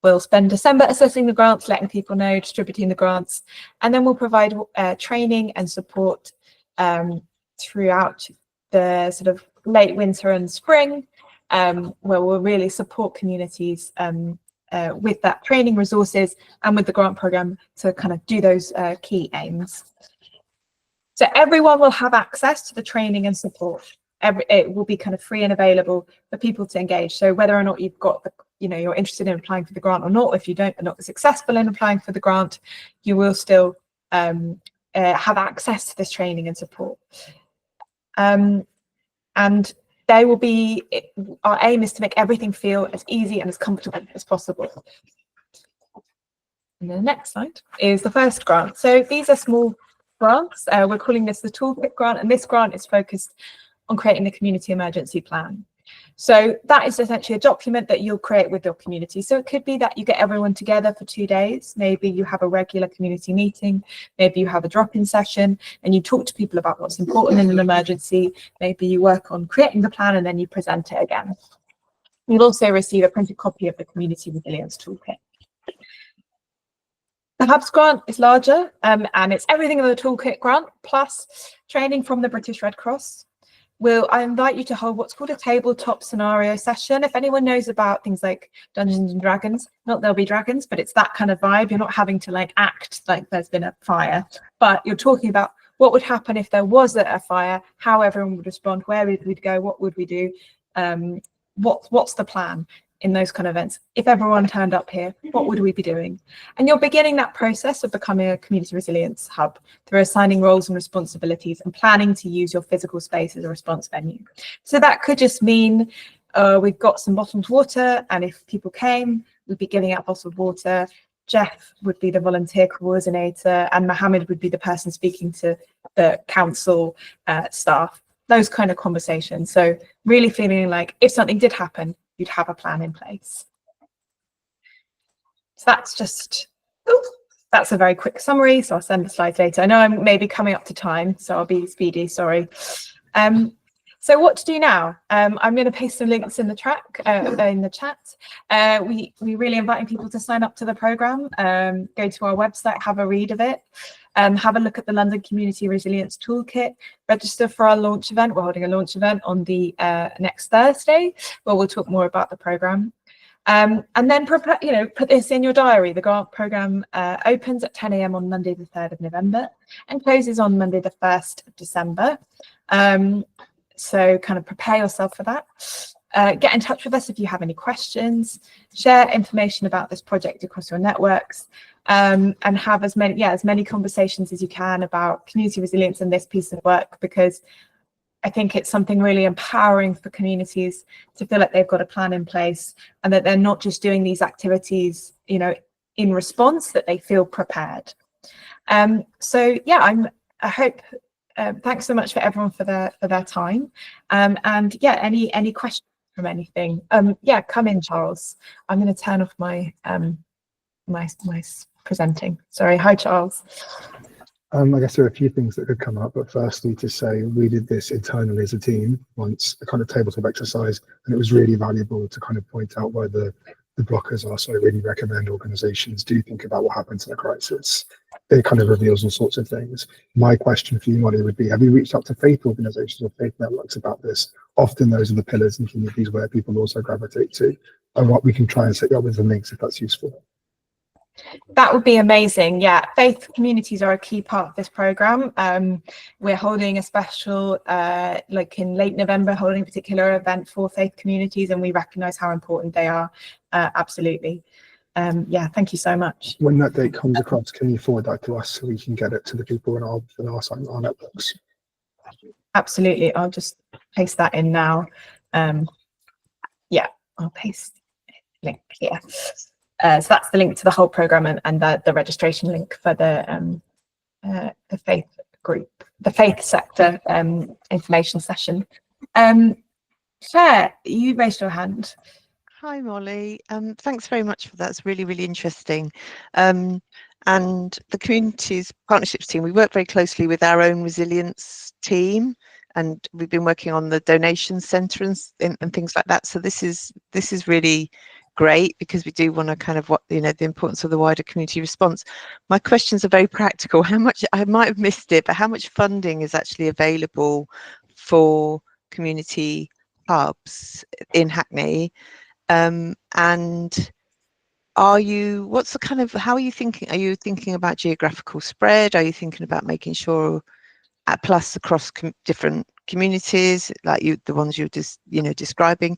We'll spend December assessing the grants, letting people know, distributing the grants, and then we'll provide training and support throughout the sort of late winter and spring, where we'll really support communities with that training, resources, and with the grant programme to kind of do those key aims. So everyone will have access to the training and support. It will be kind of free and available for people to engage. So whether or not you've got the, you're interested in applying for the grant or not, if you are not successful in applying for the grant, you will still have access to this training and support. And they will be, our aim is to make everything feel as easy and as comfortable as possible. And the next slide is the first grant. So these are small grants. We're calling this the Toolkit grant, and this grant is focused on creating the community emergency plan. So that is essentially a document that you'll create with your community. So it could be that you get everyone together for 2 days. Maybe you have a regular community meeting. Maybe you have a drop-in session and you talk to people about what's important in an emergency. Maybe you work on creating the plan and then you present it again. You'll also receive a printed copy of the Community Resilience Toolkit. The Hubs grant is larger and it's everything in the Toolkit grant plus training from the British Red Cross. I invite you to hold what's called a tabletop scenario session. If anyone knows about things like Dungeons and Dragons, not there'll be dragons, but it's that kind of vibe. You're not having to like act like there's been a fire, but you're talking about what would happen if there was a fire, how everyone would respond, where we'd go, what would we do, what's the plan in those kind of events. If everyone turned up here, what would we be doing? And you're beginning that process of becoming a community resilience hub through assigning roles and responsibilities and planning to use your physical space as a response venue. So that could just mean we've got some bottled water, and if people came, we'd be giving out bottled water. Jeff would be the volunteer coordinator and Mohammed would be the person speaking to the council staff, those kind of conversations. So really feeling like if something did happen, you'd have a plan in place. So that's a very quick summary. So I'll send the slides later. I know I'm maybe coming up to time, so I'll be speedy, sorry. So what to do now? I'm going to paste some links in the chat. We really inviting people to sign up to the programme, go to our website, have a read of it, have a look at the London Community Resilience Toolkit, register for our launch event. We're holding a launch event on the next Thursday, where we'll talk more about the programme. And then prepare, put this in your diary. The grant programme opens at 10 AM on Monday the 3rd of November and closes on Monday the 1st of December. So kind of prepare yourself for that. Get in touch with us if you have any questions, share information about this project across your networks, and have as many conversations as you can about community resilience and this piece of work, because I think it's something really empowering for communities to feel like they've got a plan in place and that they're not just doing these activities, in response, that they feel prepared. So yeah, I hope. Thanks so much for everyone for their time. And yeah, any questions from anything? Yeah, come in, Charles. I'm going to turn off my my presenting. Sorry. Hi, Charles. I guess there are a few things that could come up, but firstly to say we did this internally as a team once, a kind of tabletop exercise, and it was really valuable to kind of point out where the blockers are. So I really recommend organizations do think about what happens in a crisis. It kind of reveals all sorts of things. My question for you, Molly, would be, have you reached out to faith organizations or faith networks about this? Often those are the pillars and communities where people also gravitate to, and what we can try and set you up with the links if that's useful. That would be amazing. Yeah, faith communities are a key part of this program. We're holding a special, like in late November, holding a particular event for faith communities, and we recognise how important they are. Absolutely. Yeah, thank you so much. When that date comes across, can you forward that to us so we can get it to the people in our networks? Absolutely. I'll just paste that in now. Yeah, I'll paste link here. So that's the link to the whole program and the registration link for the faith group, the faith sector information session. Claire, you raised your hand. Hi, Molly. Thanks very much for that. It's really, really interesting. And the communities partnerships team, we work very closely with our own resilience team, and we've been working on the donation centre and things like that. So this is really great, because we do want to kind of the importance of the wider community response. My questions are very practical. How much, I might have missed it, but how much funding is actually available for community hubs in Hackney? And how are you thinking? Are you thinking about geographical spread? Are you thinking about making sure plus across different communities, like the ones you're just describing?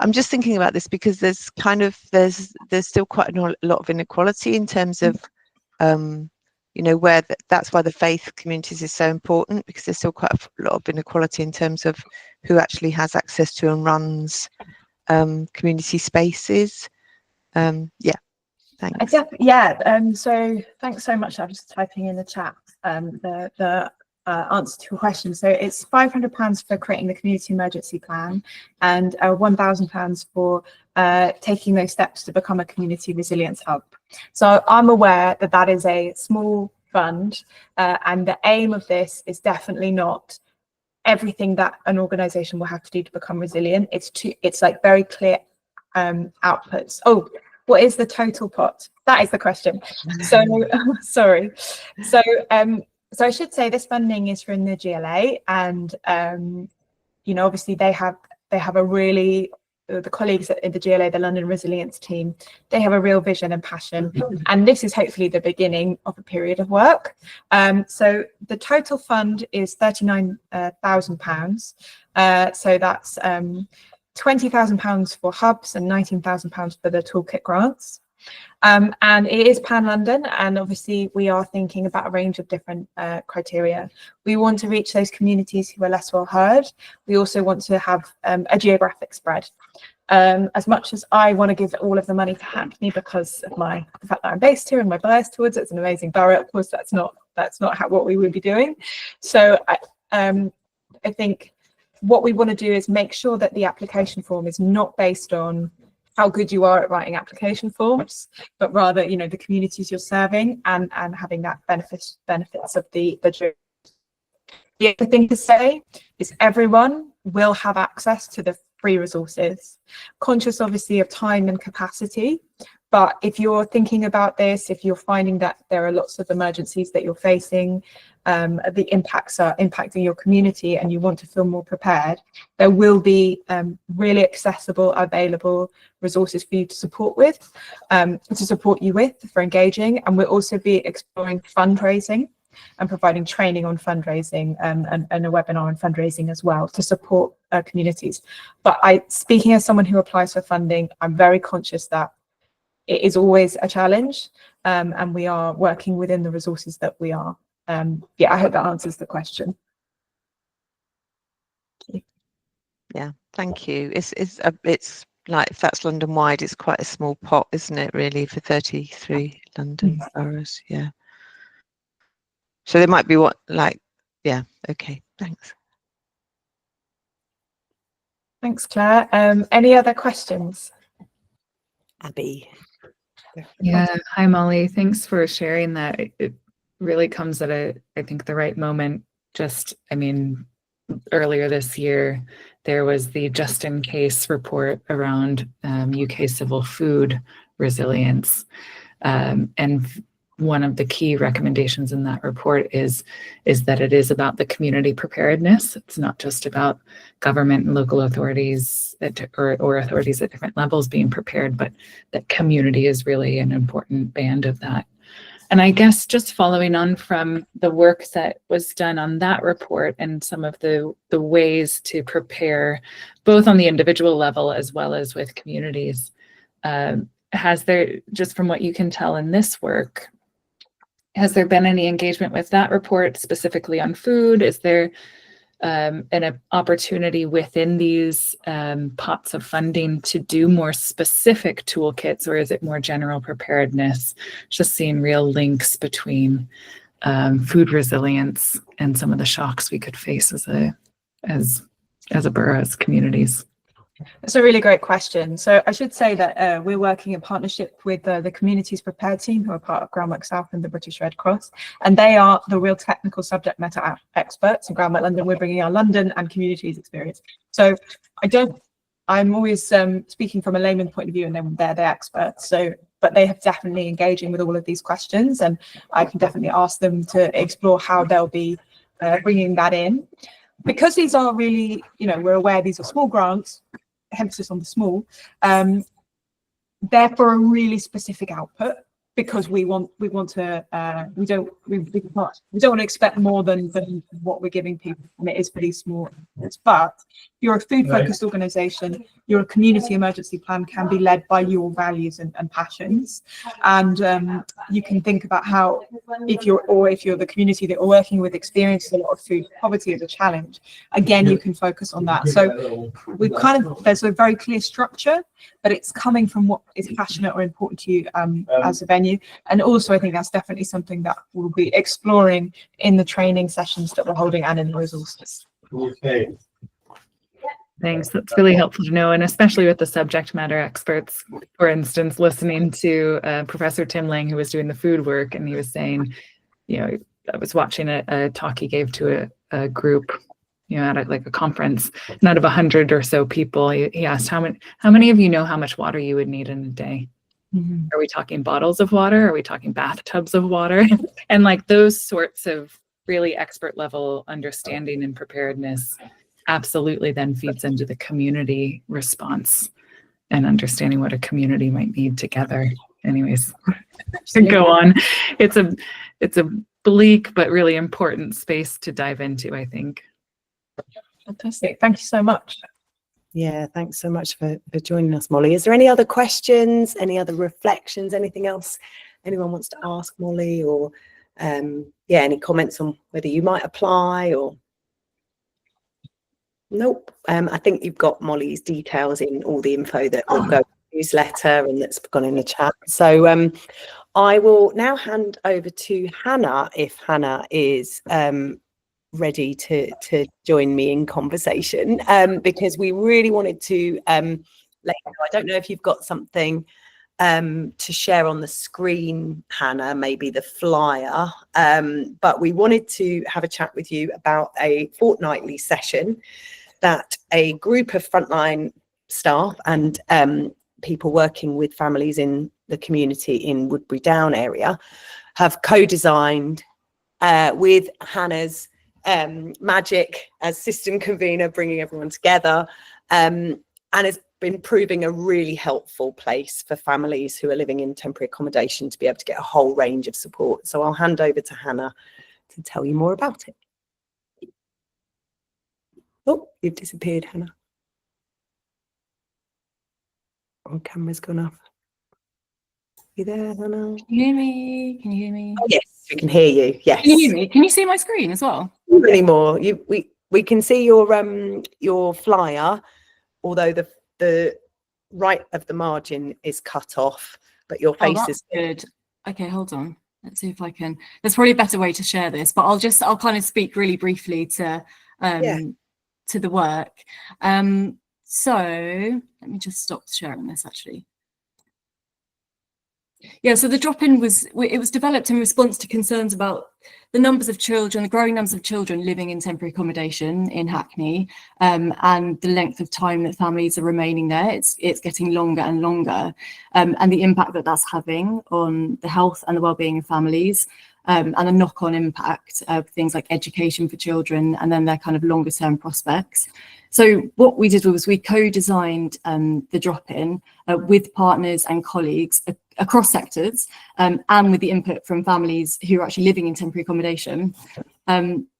I'm just thinking about this because there's still quite a lot of inequality in terms of where that's why the faith communities is so important, because there's still quite a lot of inequality in terms of who actually has access to and runs community spaces. Yeah, thanks. So thanks so much. I'm just typing in the chat the answer to your question. So it's £500 for creating the community emergency plan, and £1,000 for taking those steps to become a community resilience hub. So I'm aware that that is a small fund, and the aim of this is definitely not everything that an organization will have to do to become resilient. It's like very clear outputs. Oh, what is the total pot? That is the question. So sorry. So I should say this funding is from the GLA, and obviously they have a really, the colleagues in the GLA, the London Resilience team, they have a real vision and passion, and this is hopefully the beginning of a period of work. So the total fund is £39,000. So that's £20,000 for hubs and £19,000 for the toolkit grants. And it is pan-London, and obviously we are thinking about a range of different criteria. We want to reach those communities who are less well heard. We also want to have a geographic spread. As much as I want to give all of the money to Hackney because of the fact that I'm based here and my bias towards it's an amazing borough, of course that's not what we would be doing. So I think what we want to do is make sure that the application form is not based on how good you are at writing application forms, but rather, the communities you're serving and having that benefits of the journey. The other thing to say is everyone will have access to the free resources, conscious obviously of time and capacity. But if you're thinking about this, if you're finding that there are lots of emergencies that you're facing, the impacts are impacting your community and you want to feel more prepared, there will be really accessible, available resources for you to support you with for engaging. And we'll also be exploring fundraising and providing training on fundraising and a webinar on fundraising as well to support communities. But speaking as someone who applies for funding, I'm very conscious that it is always a challenge, and we are working within the resources that we are. I hope that answers the question. Yeah, thank you. It's like, if that's London wide, it's quite a small pot, isn't it, really, for 33 London boroughs? Yeah. So there might be okay, thanks. Thanks, Claire. Any other questions? Abby. Yeah, hi Molly. Thanks for sharing that. It really comes at I think the right moment. Earlier this year, there was the Just In Case report around UK civil food resilience. And one of the key recommendations in that report is that it is about the community preparedness. It's not just about government and local authorities or authorities at different levels being prepared, but that community is really an important band of that. And I guess just following on from the work that was done on that report and some of the ways to prepare, both on the individual level as well as with communities, has there, just from what you can tell in this work, has there been any engagement with that report specifically on food? Is there an opportunity within these pots of funding to do more specific toolkits, or is it more general preparedness? Just seeing real links between food resilience and some of the shocks we could face as a borough, as communities. That's a really great question. So I should say that we're working in partnership with the Communities Prepared team, who are part of Groundwork South and the British Red Cross, and they are the real technical subject matter experts. In Groundwork London, we're bringing our London and communities experience. So I'm always speaking from a layman point of view, and then they're the experts. But they have definitely engaging with all of these questions, and I can definitely ask them to explore how they'll be bringing that in. Because these are really, we're aware these are small grants, emphasis on the small, they're for a really specific output. because we don't want to expect more than what we're giving people, and it is pretty small. But if you're a food focused organization, your community emergency plan can be led by your values and passions, and you can think about how, if you're the community that you're working with experiences a lot of food poverty as a challenge, again you can focus on that. So there's a very clear structure, but it's coming from what is passionate or important to you as a venue. And also I think that's definitely something that we'll be exploring in the training sessions that we're holding and in the resources. Okay. Thanks. That's really helpful to know, and especially with the subject matter experts. For instance, listening to Professor Tim Lang, who was doing the food work, and he was saying, I was watching a talk he gave to a group, at a conference, and out of 100 or so people, he asked, how many of you know how much water you would need in a day? Mm-hmm. Are we talking bottles of water? Are we talking bathtubs of water? And those sorts of really expert level understanding and preparedness absolutely then feeds into the community response and understanding what a community might need together. Anyways, go on. It's a bleak but really important space to dive into, I think. Fantastic. Thank you so much. Yeah, thanks so much for joining us, Molly. Is there any other questions, any other reflections, anything else anyone wants to ask Molly, or any comments on whether you might apply or? Nope. I think you've got Molly's details in all the info that will go in the newsletter and that's gone in the chat. So I will now hand over to Hannah, if Hannah is ready to join me in conversation, because we really wanted to let you know. I don't know if you've got something to share on the screen, Hannah, maybe the flyer, but we wanted to have a chat with you about a fortnightly session that a group of frontline staff and people working with families in the community in Woodbury Down area have co-designed with Hannah's magic as system convener, bringing everyone together, and it's been proving a really helpful place for families who are living in temporary accommodation to be able to get a whole range of support. So I'll hand over to Hannah to tell you more about it. Oh, you've disappeared, Hannah. Oh, camera's gone off. You there, Hannah? Can you hear me? Can you hear me? Oh, yes, we can hear you. Yes. Can you hear me? Can you see my screen as well? Not anymore. We can see your flyer, although the right of the margin is cut off, but your face is good. Okay, hold on. Let's see if I can. There's probably a better way to share this, but I'll kind of speak really briefly to the work. So let me just stop sharing this actually. Yeah, so the drop-in was developed in response to concerns about the growing numbers of children living in temporary accommodation in Hackney, and the length of time that families are remaining there. It's getting longer and longer, and the impact that that's having on the health and the well-being of families, and the knock-on impact of things like education for children and then their kind of longer-term prospects. So what we did was we co-designed the drop-in with partners and colleagues across sectors, and with the input from families who are actually living in temporary accommodation.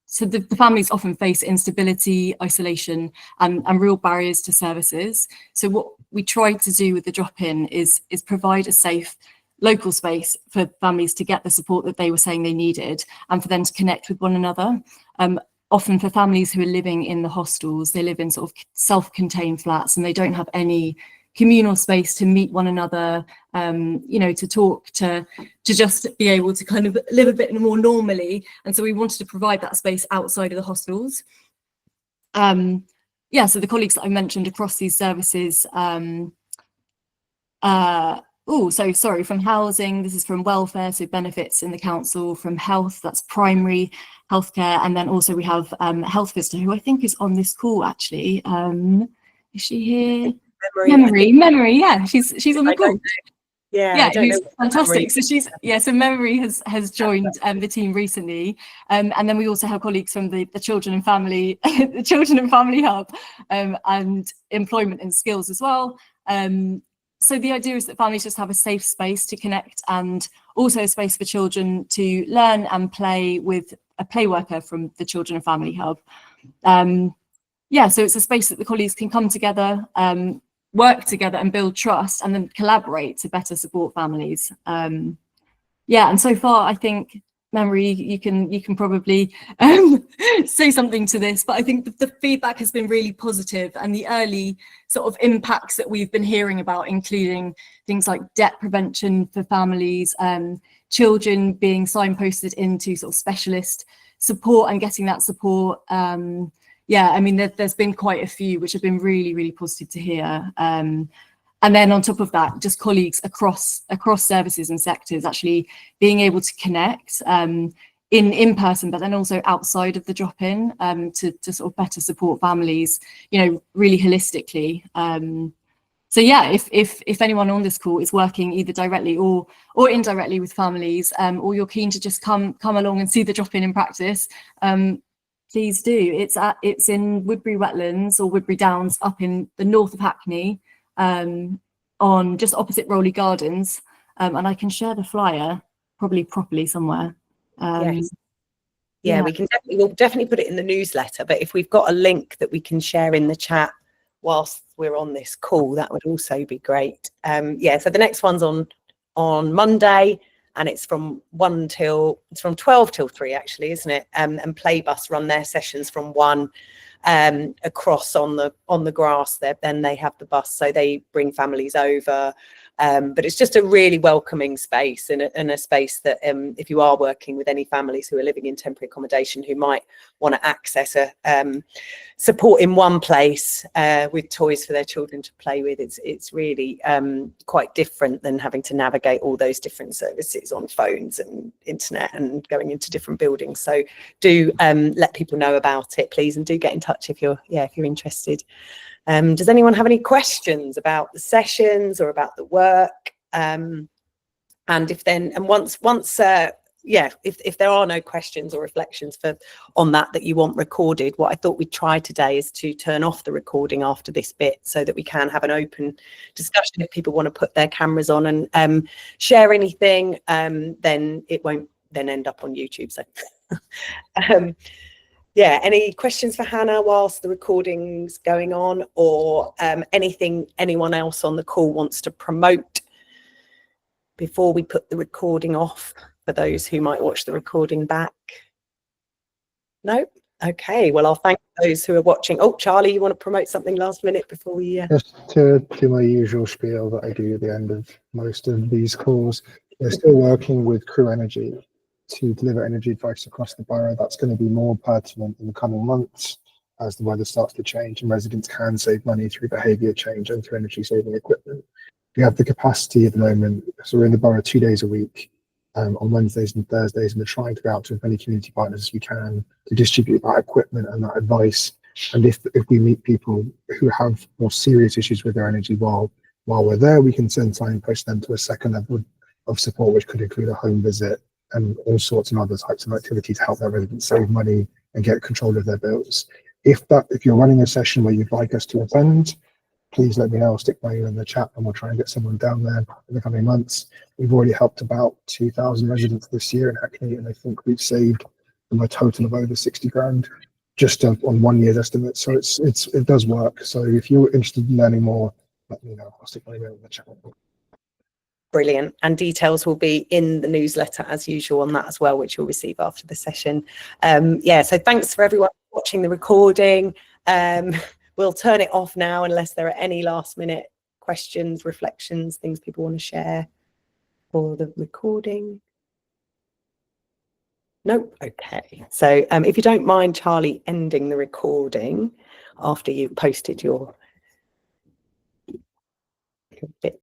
So the families often face instability, isolation, and real barriers to services. So what we tried to do with the drop-in is provide a safe local space for families to get the support that they were saying they needed, and for them to connect with one another. Often for families who are living in the hostels, they live in sort of self-contained flats and they don't have any communal space to meet one another, to talk, to just be able to kind of live a bit more normally. And so we wanted to provide that space outside of the hostels. So the colleagues that I mentioned across these services, from housing, this is from welfare, so benefits in the council, from health, that's primary healthcare, and then also we have health visitor, who I think is on this call actually. Is she here? Memory, yeah, she's on the call. Yeah, who's fantastic. So so Memory has joined the team recently, and then we also have colleagues from the Children and Family, the Children and Family Hub, and Employment and Skills as well. so the idea is that families just have a safe space to connect, and also a space for children to learn and play with a play worker from the Children and Family Hub. Yeah, so it's a space that the colleagues can come together, work together and build trust, and then collaborate to better support families. Yeah, and so far I think, Memory, you can probably say something to this, but I think the feedback has been really positive, and the early sort of impacts that we've been hearing about, including things like debt prevention for families, children being signposted into sort of specialist support and getting that support. Yeah, I mean, there's been quite a few which have been really, really positive to hear. And then on top of that, just colleagues across services and sectors actually being able to connect in person, but then also outside of the drop-in to sort of better support families, you know, really holistically. So yeah, if anyone on this call is working either directly or indirectly with families, or you're keen to just come along and see the drop-in in practice, please do. It's in Woodbury Wetlands or Woodbury Downs, up in the north of Hackney, on just opposite Rowley Gardens, and I can share the flyer probably properly somewhere. Yes. Yeah, we'll definitely put it in the newsletter, but if we've got a link that we can share in the chat whilst we're on this call, that would also be great. Yeah, so the next one's on Monday, and it's from 12 till 3 actually, isn't it? And Playbus run their sessions from 1 across on the grass there. Then they have the bus, so they bring families over. But it's just a really welcoming space, and a space that if you are working with any families who are living in temporary accommodation who might want to access a support in one place with toys for their children to play with, it's really quite different than having to navigate all those different services on phones and internet and going into different buildings. So do let people know about it, please, and do get in touch if you're interested. Does anyone have any questions about the sessions or about the work? And if there are no questions or reflections on that you want recorded, what I thought we'd try today is to turn off the recording after this bit so that we can have an open discussion. If people want to put their cameras on and share anything, then it won't then end up on YouTube. So yeah, any questions for Hannah whilst the recording's going on, or anything anyone else on the call wants to promote before we put the recording off for those who might watch the recording back? No? Okay, well, I'll thank those who are watching. Oh, Charlie, you want to promote something last minute before we... Just to do my usual spiel that I do at the end of most of these calls. We're still working with Crew Energy to deliver energy advice across the borough. That's going to be more pertinent in the coming months as the weather starts to change and residents can save money through behaviour change and through energy saving equipment. We have the capacity at the moment, so we're in the borough 2 days a week on Wednesdays and Thursdays, and we're trying to go out to as many community partners as we can to distribute that equipment and that advice. And if we meet people who have more serious issues with their energy while we're there, we can then signpost them to a second level of support, which could include a home visit and all sorts of other types of activity to help their residents save money and get control of their bills. If you're running a session where you'd like us to attend, please let me know. I'll stick my email in the chat and we'll try and get someone down there in the coming months. We've already helped about 2,000 residents this year in Hackney, and I think we've saved them a total of over 60 grand just on 1 year's estimate. So it does work. So if you're interested in learning more, let me know. I'll stick my email in the chat. Brilliant. And details will be in the newsletter as usual on that as well, which you'll receive after the session. Yeah, so thanks for everyone watching the recording. We'll turn it off now unless there are any last minute questions, reflections, things people want to share for the recording. Nope. Okay. So if you don't mind, Charlie, ending the recording after you've posted your bit.